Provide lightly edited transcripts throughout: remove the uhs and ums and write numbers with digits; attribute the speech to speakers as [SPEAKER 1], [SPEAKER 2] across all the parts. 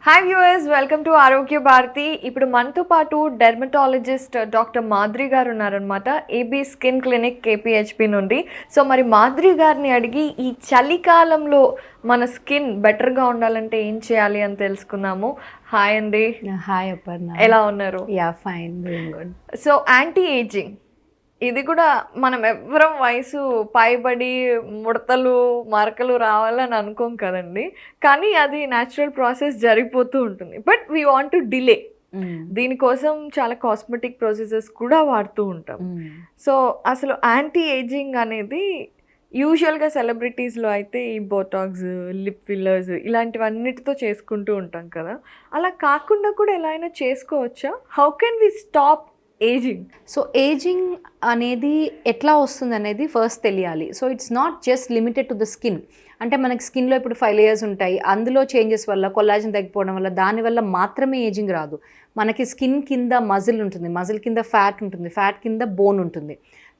[SPEAKER 1] Hi viewers, welcome to ఆరోగ్య భారతి. ఇప్పుడు మనతో పాటు డెర్మటాలజిస్ట్ డాక్టర్ మాద్రి గారు ఉన్నారనమాట, ఏబీ స్కిన్ క్లినిక్ కేపీహెచ్పి నుండి. సో మరి మాద్రి గారిని అడిగి ఈ చలికాలంలో మన స్కిన్ బెటర్గా ఉండాలంటే ఏం చేయాలి అని తెలుసుకుందాము. హాయ్ అండి.
[SPEAKER 2] హాయ్ అపర్ణ,
[SPEAKER 1] ఎలా ఉన్నారు?
[SPEAKER 2] Yeah fine, doing good.
[SPEAKER 1] So anti ageing ఇది కూడా మనం ఎవ్వరం వయసు పైబడి ముడతలు మరకలు రావాలని అనుకోం కదండి, కానీ అది న్యాచురల్ ప్రాసెస్ జరిగిపోతూ ఉంటుంది. But we want to delay. దీనికోసం చాలా కాస్మెటిక్ ప్రాసెసెస్ కూడా వాడుతూ ఉంటాం. సో అసలు యాంటీ ఏజింగ్ అనేది యూజువల్గా సెలబ్రిటీస్లో అయితే ఈ బోటాక్స్, లిప్ ఫిల్లర్స్ ఇలాంటివన్నిటితో చేసుకుంటూ ఉంటాం కదా. అలా కాకుండా కూడా ఎలా అయినా చేసుకోవచ్చా? How can we stop ageing?
[SPEAKER 2] So ageing అనేది ఎట్లా వస్తుంది అనేది ఫస్ట్ తెలియాలి. So it's not just limited to the skin. అంటే మనకి స్కిన్లో ఇప్పుడు 5 లేయర్స్ ఉంటాయి, అందులో చేంజెస్ వల్ల కొల్లాజన్ తగ్గిపోవడం వల్ల దానివల్ల మాత్రమే ఏజింగ్ రాదు. మనకి స్కిన్ కింద మజిల్ ఉంటుంది, మజిల్ కింద ఫ్యాట్ ఉంటుంది, ఫ్యాట్ కింద బోన్ ఉంటుంది.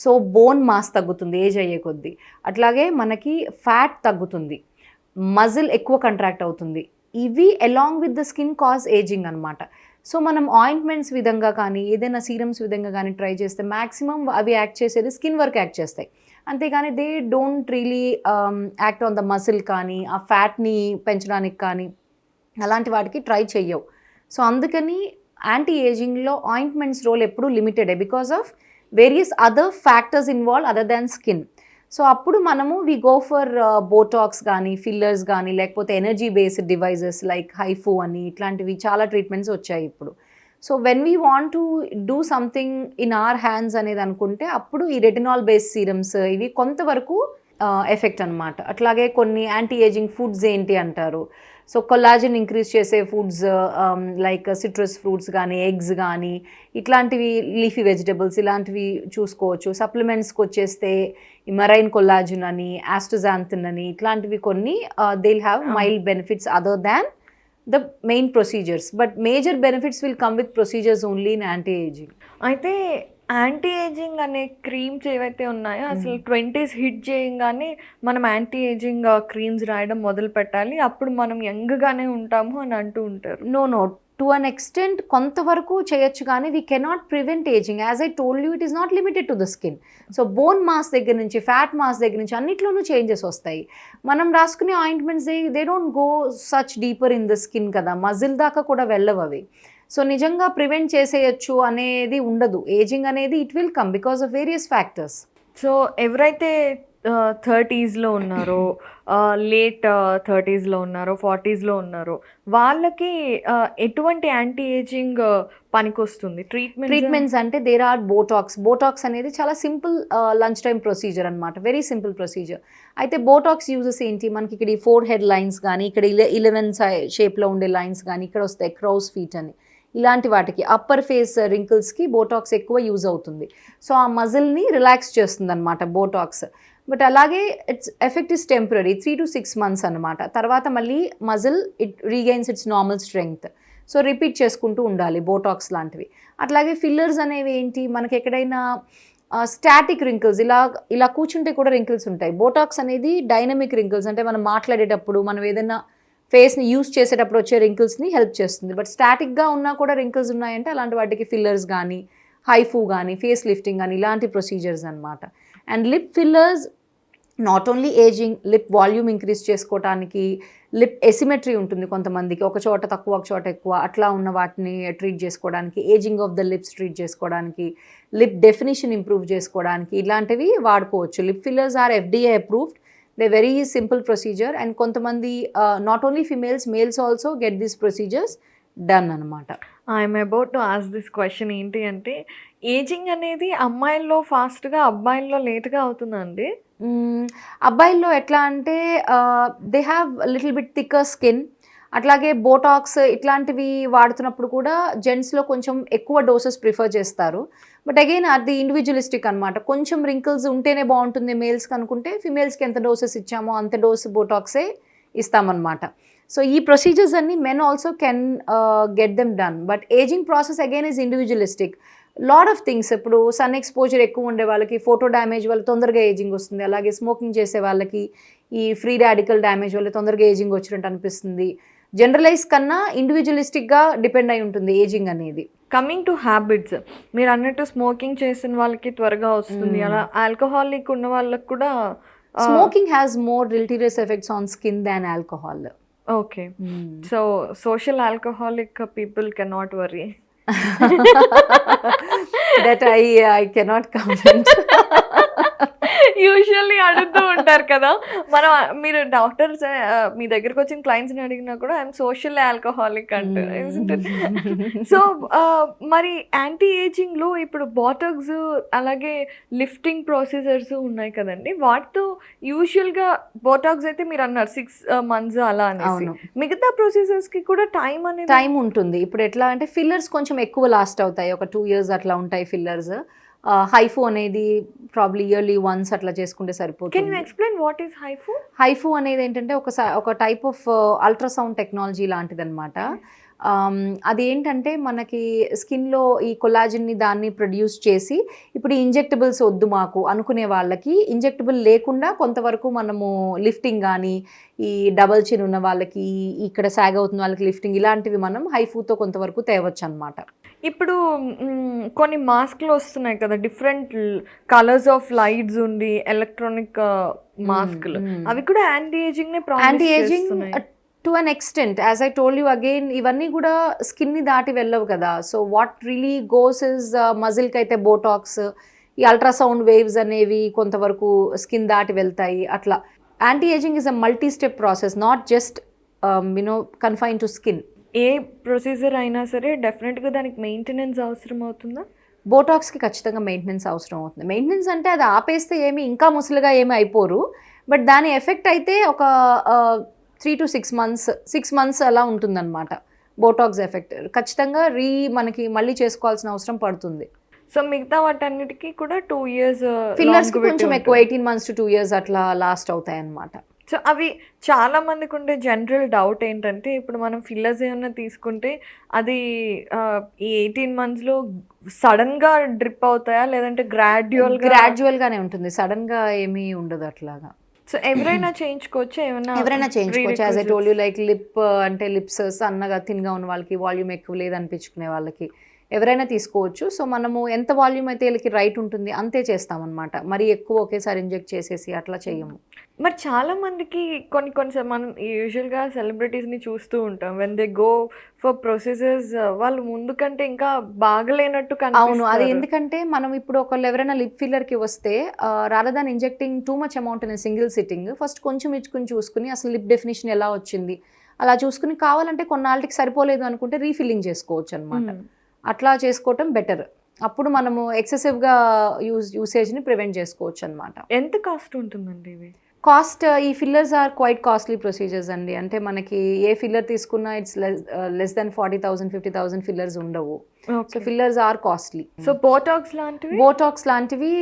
[SPEAKER 2] సో బోన్ మాస్ తగ్గుతుంది ఏజ్ అయ్యే కొద్దీ. అట్లాగే మనకి ఫ్యాట్ తగ్గుతుంది, మజిల్ ఎక్కువ కంట్రాక్ట్ అవుతుంది. ఇవి along with the skin cause ageing అనమాట. సో మనం ఆయింట్మెంట్స్ విధంగా కానీ ఏదైనా సీరమ్స్ విధంగా కానీ ట్రై చేస్తే మ్యాక్సిమం అవి యాక్ట్ చేసేది స్కిన్ వరకు యాక్ట్ చేస్తాయి. అంతేగాని they don't really act on the muscle కానీ ఆ ఫ్యాట్ని పెంచడానికి కానీ అలాంటి వాటికి ట్రై చెయ్యవు. సో అందుకని యాంటీ ఏజింగ్లో ఆయింట్మెంట్స్ రోల్ ఎప్పుడూ లిమిటెడే because of various other factors involve other than skin. So అప్పుడు మనము వి గో ఫర్ బోటాక్స్ కానీ ఫిల్లర్స్ కానీ లేకపోతే energy based devices like HIFU అని ఇట్లాంటివి చాలా ట్రీట్మెంట్స్ వచ్చాయి ఇప్పుడు. So when we want to do something in our hands అనేది అనుకుంటే అప్పుడు ఈ రెటినాల్ బేస్డ్ సీరమ్స్ ఇవి కొంతవరకు ఎఫెక్ట్ అనమాట. అట్లాగే కొన్ని యాంటీ ఏజింగ్ ఫుడ్స్ ఏంటి అంటారు. సో కొల్లాజన్ ఇంక్రీజ్ చేసే ఫుడ్స్ లైక్ సిట్రస్ ఫ్రూట్స్ కానీ ఎగ్స్ కానీ ఇట్లాంటివి, లీఫీ వెజిటబుల్స్ ఇలాంటివి చూసుకోవచ్చు. సప్లిమెంట్స్కి వచ్చేస్తే ఈ మరైన్ కొల్లాజన్ అని, ఆస్టోజాంతిన్ అని ఇట్లాంటివి కొన్ని they will have mild benefits other than the main procedures. But major benefits will come with procedures only in anti aging.
[SPEAKER 1] అయితే యాంటీ ఏజింగ్ అనే క్రీమ్స్ ఏవైతే ఉన్నాయో అసలు 20s హిట్ చేయగానే మనం యాంటీ ఏజింగ్ క్రీమ్స్ రాయడం మొదలు పెట్టాలి, అప్పుడు మనం యంగ్గానే ఉంటాము అని అంటూ ఉంటారు.
[SPEAKER 2] నో, టు అన్ ఎక్స్టెంట్ కొంతవరకు చేయొచ్చు, కానీ we cannot prevent ageing. As I told you, it is not limited to the skin. So bone mass దగ్గర నుంచి ఫ్యాట్ మాస్ దగ్గర నుంచి అన్నిట్లోనూ చేంజెస్ వస్తాయి. మనం రాసుకునే ointments they don't go such deeper in the skin కదా, మజిల్ దాకా కూడా వెళ్ళవు అవి. సో నిజంగా ప్రివెంట్ చేసేయచ్చు అనేది ఉండదు. ఏజింగ్ అనేది it will come because of various factors.
[SPEAKER 1] So ఎవరైతే 30sలో ఉన్నారో, లేట్ 30sలో ఉన్నారో, 40sలో ఉన్నారో వాళ్ళకి ఎటువంటి యాంటీ ఏజింగ్ పనికొస్తుంది?
[SPEAKER 2] ట్రీట్మెంట్స్ అంటే దేర్ ఆర్ బోటాక్స్ అనేది చాలా సింపుల్ లంచ్ టైం ప్రొసీజర్ అనమాట, వెరీ సింపుల్ ప్రొసీజర్. అయితే బోటాక్స్ యూజెస్ ఏంటి, మనకి ఇక్కడ ఈ 4 హెడ్ లైన్స్ కానీ, ఇక్కడ 11 షేప్లో ఉండే లైన్స్ కానీ ఇక్కడ వస్తాయి, క్రౌస్ ఫీట్ అని. ఇలాంటి వాటికి అప్పర్ ఫేస్ రింకిల్స్కి బోటాక్స్ ఎక్కువ యూజ్ అవుతుంది. సో ఆ మజిల్ని రిలాక్స్ చేస్తుంది అనమాట బోటాక్స్. బట్ అలాగే it's effect is temporary, 3 to 6 months అనమాట. తర్వాత మళ్ళీ muscle it regains its normal strength. So repeat చేసుకుంటూ ఉండాలి బోటాక్స్ లాంటివి. అట్లాగే ఫిల్లర్స్ అనేవి ఏంటి, మనకి ఎక్కడైనా స్టాటిక్ రింకిల్స్ ఇలా కూర్చుంటే కూడా రింకిల్స్ ఉంటాయి. బోటాక్స్ అనేది డైనమిక్ రింకిల్స్, అంటే మనం మాట్లాడేటప్పుడు మనం ఏదైనా ఫేస్ని యూస్ చేసేటప్పుడు వచ్చే రింకిల్స్ని హెల్ప్ చేస్తుంది. బట్ స్టాటిక్గా ఉన్నా కూడా రింకిల్స్ ఉన్నాయంటే అలాంటి వాటికి ఫిల్లర్స్ కానీ, హైఫూ కానీ, ఫేస్ లిఫ్టింగ్ కానీ ఇలాంటి ప్రొసీజర్స్ అనమాట. And lip fillers not only ageing, lip volume increase చేసుకోవడానికి, లిప్ ఎసిమెట్రీ ఉంటుంది కొంతమందికి, ఒక చోట తక్కువ ఒక చోట ఎక్కువ, అట్లా ఉన్న వాటిని ట్రీట్ చేసుకోవడానికి, aging of the lips treat చేసుకోవడానికి, లిప్ డెఫినిషన్ ఇంప్రూవ్ చేసుకోవడానికి ఇలాంటివి వాడుకోవచ్చు. Lip fillers are FDA approved. They very simple procedure. And కొంతమంది not only females, males also get these procedures done అనమాట.
[SPEAKER 1] I'm about to ask this question. ఏంటి అంటే ageing అనేది అమ్మాయిల్లో ఫాస్ట్గా, అబ్బాయిల్లో లేట్గా అవుతుందండి?
[SPEAKER 2] అబ్బాయిల్లో ఎట్లా అంటే they have little bit thicker skin. అట్లాగే బోటాక్స్ ఇట్లాంటివి వాడుతున్నప్పుడు కూడా జెంట్స్లో కొంచెం ఎక్కువ డోసెస్ ప్రిఫర్ చేస్తారు. బట్ అగైన్ అది ఇండివిజువలిస్టిక్ అనమాట. కొంచెం రింకిల్స్ ఉంటేనే బాగుంటుంది మేల్స్కి అనుకుంటే, ఫిమేల్స్కి ఎంత డోసెస్ ఇచ్చామో అంత డోస్ బోటాక్సే ఇస్తామన్నమాట. సో ఈ ప్రొసీజర్స్ అన్ని men also can get them done. But ageing process again is individualistic. Lot of things, ఇప్పుడు సన్ ఎక్స్పోజర్ ఎక్కువ ఉండే వాళ్ళకి ఫోటో డ్యామేజ్ వల్ల తొందరగా ఏజింగ్ వస్తుంది. అలాగే స్మోకింగ్ చేసే వాళ్ళకి ఈ ఫ్రీ రాడికల్ డ్యామేజ్ వల్ల తొందరగా ఏజింగ్ వచ్చినట్టు అనిపిస్తుంది. జనరలైజ్ కన్నా ఇండివిజువలిస్టిక్గా డిపెండ్ అయి ఉంటుంది ఏజింగ్ అనేది.
[SPEAKER 1] కమింగ్ టు హ్యాబిట్స్, మీరు అన్నట్టు స్మోకింగ్ చేసిన వాళ్ళకి త్వరగా వస్తుంది, అలా ఆల్కహాలిక్ ఉన్న వాళ్ళకి కూడా.
[SPEAKER 2] Smoking has more deleterious effects on skin than alcohol.
[SPEAKER 1] Okay, so social alcoholic people cannot worry.
[SPEAKER 2] That I cannot comment.
[SPEAKER 1] Usually అడుగుతూ ఉంటారు కదా, మనం మీరు డాక్టర్స్ మీ దగ్గరకు వచ్చిన క్లయింట్స్ని అడిగినా కూడా ఐఎమ్ సోషల్ ఆల్కహాలిక్ అంటారు. సో మరి యాంటీ ఏజింగ్లో ఇప్పుడు బాటాక్స్ అలాగే లిఫ్టింగ్ ప్రొసీజర్స్ ఉన్నాయి కదండి, వాటితో యూజువల్గా బాటాక్స్ అయితే మీరు అన్నారు 6 months అలా అనేసి, మిగతా ప్రొసీజర్స్కి కూడా టైం
[SPEAKER 2] ఉంటుంది. ఇప్పుడు ఎట్లా అంటే ఫిల్లర్స్ కొంచెం ఎక్కువ లాస్ట్ అవుతాయి, ఒక 2 years అట్లా ఉంటాయి ఫిల్లర్స్. హైఫు అనేది ప్రాబ్లీ ఇయర్లీ వన్స్ అట్లా చేసుకుంటే సరిపోతుంది.
[SPEAKER 1] Can you explain what is HIFU?
[SPEAKER 2] HIFU అనేది ఏంటంటే ఒక టైప్ ఆఫ్ అల్ట్రాసౌండ్ టెక్నాలజీ లాంటిది అనమాట. అది ఏంటంటే మనకి స్కిన్లో ఈ కొలాజిన్ని దాన్ని ప్రొడ్యూస్ చేసి, ఇప్పుడు ఈ ఇంజెక్టబుల్స్ వద్దు మాకు అనుకునే వాళ్ళకి ఇంజెక్టబుల్ లేకుండా కొంతవరకు మనము లిఫ్టింగ్ కానీ, ఈ డబల్ చిన్ ఉన్న వాళ్ళకి, ఇక్కడ సాగ్ అవుతున్న వాళ్ళకి లిఫ్టింగ్, ఇలాంటివి మనం హైఫూతో కొంతవరకు తేవచ్చు అనమాట.
[SPEAKER 1] ఇప్పుడు కొన్ని మాస్క్లు వస్తున్నాయి కదా, డిఫరెంట్ కలర్స్ ఆఫ్ లైట్స్ ఉండి ఎలక్ట్రానిక్ మాస్క్లు, అవి కూడా anti aging
[SPEAKER 2] anti aging to an extent. As I told you again, ఇవన్నీ కూడా స్కిన్ని దాటి వెళ్ళవు కదా. So what really goes is మజిల్కి అయితే బోటాక్స్, ఈ అల్ట్రాసౌండ్ వేవ్స్ అనేవి కొంతవరకు స్కిన్ దాటి వెళ్తాయి. అట్లా anti ageing is a multi step process, not just confine to skin.
[SPEAKER 1] A procedure అయినా సరే డెఫినెట్గా దానికి మెయింటెనెన్స్ అవసరం అవుతుందా?
[SPEAKER 2] బోటాక్స్కి ఖచ్చితంగా మెయింటెనెన్స్ అవసరం అవుతుంది. మెయింటెనెన్స్ అంటే అది ఆపేస్తే ఏమి ఇంకా ముసలిగా ఏమి అయిపోరు, బట్ దాని ఎఫెక్ట్ అయితే ఒక 3 to 6 months 6 months అలా ఉంటుందన్నమాట. బోటాక్స్ ఎఫెక్ట్ ఖచ్చితంగా మనకి మళ్ళీ చేసుకోవాల్సిన అవసరం పడుతుంది.
[SPEAKER 1] సో మిగతా వాటన్నిటికీ కూడా 2 years.
[SPEAKER 2] ఫిల్లర్స్కి కొంచెం ఎక్కువ 18 months to 2 years అట్లా లాస్ట్ అవుతాయి అన్నమాట.
[SPEAKER 1] సో అవి చాలా మందికి ఉండే జనరల్ డౌట్ ఏంటంటే, ఇప్పుడు మనం ఫిల్లర్స్ ఏమైనా తీసుకుంటే అది ఈ 18 monthsలో సడన్గా డ్రిప్ అవుతాయా, లేదంటే
[SPEAKER 2] గ్రాడ్యువల్గానే ఉంటుంది, సడన్గా ఏమీ ఉండదు అట్లాగా.
[SPEAKER 1] సో ఎవరైనా చేయించుకోవచ్చు?
[SPEAKER 2] ఎవరైనా చేయించుకోవచ్చు. As I told you, like lip అంటే లిప్స్ సన్నగా థిన్గా ఉన్న వాళ్ళకి, వాల్యూమ్ ఎక్కువ లేదనిపించుకునే వాళ్ళకి ఎవరైనా తీసుకోవచ్చు. సో మనము ఎంత వాల్యూమ్ అయితే వీళ్ళకి రైట్ ఉంటుంది అంతే చేస్తామన్నమాట. మరి ఎక్కువ ఒకేసారి ఇంజెక్ట్ చేసేసి అట్లా చేయము.
[SPEAKER 1] మరి చాలా మందికి కొన్నిసార్లు మనం యూజువల్గా సెలబ్రిటీస్ని చూస్తూ ఉంటాం, when they go for procedures వాళ్ళు ముందు కంటే ఇంకా బాగలేనట్టు కనిపిస్తారు.
[SPEAKER 2] అవును, అది ఎందుకంటే మనం ఇప్పుడు ఒకళ్ళు ఎవరైనా లిప్ ఫిల్లర్కి వస్తే rather than injecting too much amount in single sitting, first కొంచెం ఇచ్చుకుని చూసుకుని అసలు లిప్ డెఫినేషన్ ఎలా వచ్చింది అలా చూసుకుని, కావాలంటే కొన్నాళ్ళకి సరిపోలేదు అనుకుంటే రీఫిల్లింగ్ చేసుకోవచ్చు అనమాట. అట్లా చేసుకోవటం బెటర్. అప్పుడు మనము ఎక్సెసివ్గా యూసేజ్ని ప్రివెంట్ చేసుకోవచ్చు అనమాట.
[SPEAKER 1] ఎంత కాస్ట్ ఉంటుందండి ఇవి?
[SPEAKER 2] కాస్ట్, ఈ fillers are quite costly procedures అండి. అంటే మనకి ఏ ఫిల్లర్ తీసుకున్నా ఇట్స్ లెస్ దెన్ 40,000 50,000 ఫిల్లర్స్ ఉండవు. So fillers are costly.
[SPEAKER 1] So
[SPEAKER 2] botox లాంటివి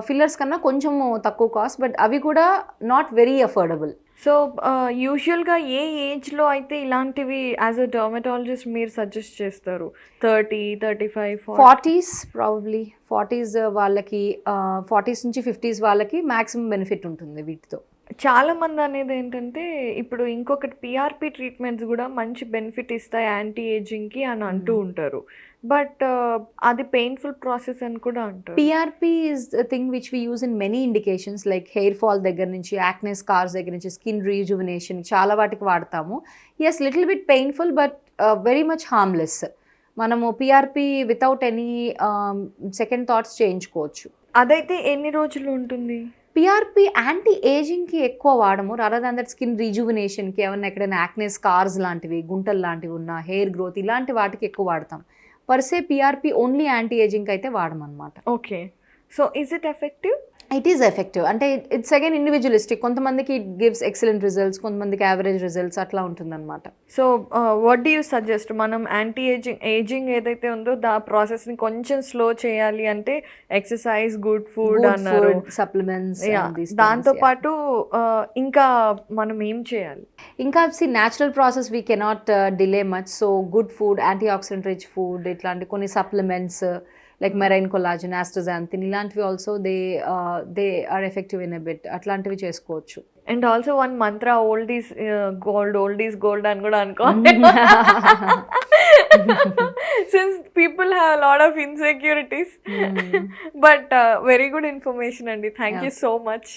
[SPEAKER 2] ఫిల్లర్స్ కన్నా కొంచెం తక్కువ కాస్ట్, బట్ అవి కూడా నాట్ వెరీ అఫోర్డబుల్.
[SPEAKER 1] సో యూజువల్గా ఏ ఏజ్లో అయితే ఇలాంటివి యాజ్ అ డర్మటాలజిస్ట్ మీరు సజెస్ట్ చేస్తారు? 30, 35,
[SPEAKER 2] 40s ప్రాబబ్లీ. 40s వాళ్ళకి, 40s నుంచి 50s వాళ్ళకి మ్యాక్సిమం బెనిఫిట్ ఉంటుంది వీటితో.
[SPEAKER 1] చాలా మంది అనేది ఏంటంటే, ఇప్పుడు ఇంకొకటి పిఆర్పి ట్రీట్మెంట్స్ కూడా మంచి బెనిఫిట్ ఇస్తాయి యాంటీ ఏజింగ్కి అని అంటూ ఉంటారు, బట్ అది పెయిన్ఫుల్ ప్రాసెస్ అని కూడా అంటారు.
[SPEAKER 2] PRP is thing which we use in many indications, like hair fall దగ్గర నుంచి, యాక్నే స్కార్స్ దగ్గర నుంచి, స్కిన్ రీజువినేషన్, చాలా వాటికి వాడతాము. Yes, little bit painful but very much harmless. మనము PRP without any second thoughts చేయించుకోవచ్చు.
[SPEAKER 1] అదైతే ఎన్ని రోజులు ఉంటుంది?
[SPEAKER 2] పిఆర్పి యాంటీ ఏజింగ్కి ఎక్కువ వాడము, రాదర్ దాన్ దట్ స్కిన్ రీజువినేషన్కి, ఏమన్నా ఎక్కడైనా యాక్నే స్కార్స్ లాంటివి, గుంటలు లాంటివి ఉన్న, హెయిర్ గ్రోత్, ఇలాంటి వాటికి ఎక్కువ వాడతాం. Per se PRP only anti aging అయితే వాడమన్నమాట.
[SPEAKER 1] Okay, so is it effective?
[SPEAKER 2] It is effective. అంటే ఇట్స్ అగైన్ ఇండివిజువలిస్టిక్. కొంతమందికి ఇట్ గివ్స్ ఎక్సలెంట్ రిజల్ట్స్, కొంతమందికి యావరేజ్ రిజల్ట్స్, అట్లా ఉంటుందన్నమాట.
[SPEAKER 1] So what do you suggest? మనం యాంటీ ఏజింగ్ ఏదైతే ఉందో దా ప్రాసెస్ని కొంచెం స్లో చేయాలి అంటే ఎక్సర్సైజ్, గుడ్ ఫుడ్ అన్నారు,
[SPEAKER 2] సప్లిమెంట్స్,
[SPEAKER 1] దాంతోపాటు ఇంకా మనం ఏం చేయాలి?
[SPEAKER 2] ఇంకా natural process we cannot delay much. So good food, anti oxidant rich food, ఇట్లాంటి కొన్ని supplements, like marine collagen, astaxanthin ఇలాంటివి also they are effective in a bit. అట్లాంటివి చేసుకోవచ్చు.
[SPEAKER 1] And also one mantra old is gold అని కూడా అనుకోవాలి. Since people have lot of insecurities. But very good information అండి. Thank you so much.